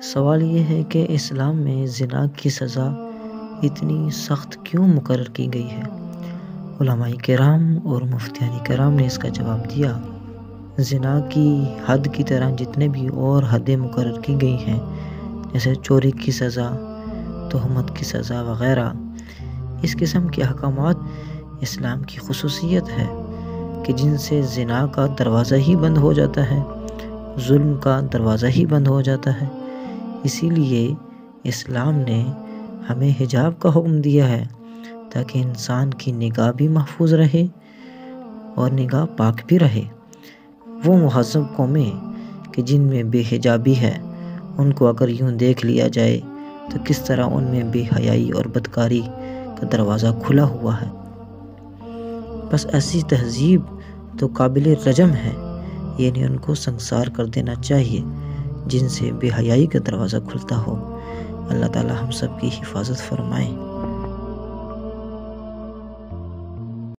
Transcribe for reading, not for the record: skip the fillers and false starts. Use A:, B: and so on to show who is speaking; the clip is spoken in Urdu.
A: سوال یہ ہے کہ اسلام میں زنا کی سزا اتنی سخت کیوں مقرر کی گئی ہے؟ علماء کرام اور مفتیان کرام نے اس کا جواب دیا، زنا کی حد کی طرح جتنے بھی اور حدیں مقرر کی گئی ہیں، جیسے چوری کی سزا، تہمت کی سزا وغیرہ، اس قسم کے احکامات اسلام کی خصوصیت ہے کہ جن سے زنا کا دروازہ ہی بند ہو جاتا ہے، ظلم کا دروازہ ہی بند ہو جاتا ہے۔ اسی لیے اسلام نے ہمیں حجاب کا حکم دیا ہے تاکہ انسان کی نگاہ بھی محفوظ رہے اور نگاہ پاک بھی رہے۔ وہ مہذب قومیں کہ جن میں بے حجابی ہے، ان کو اگر یوں دیکھ لیا جائے تو کس طرح ان میں بے حیائی اور بدکاری کا دروازہ کھلا ہوا ہے۔ بس ایسی تہذیب تو قابل رجم ہے، یعنی ان کو سنسار کر دینا چاہیے جن سے بے حیائی کا دروازہ کھلتا ہو۔ اللہ تعالی ہم سب کی حفاظت فرمائے۔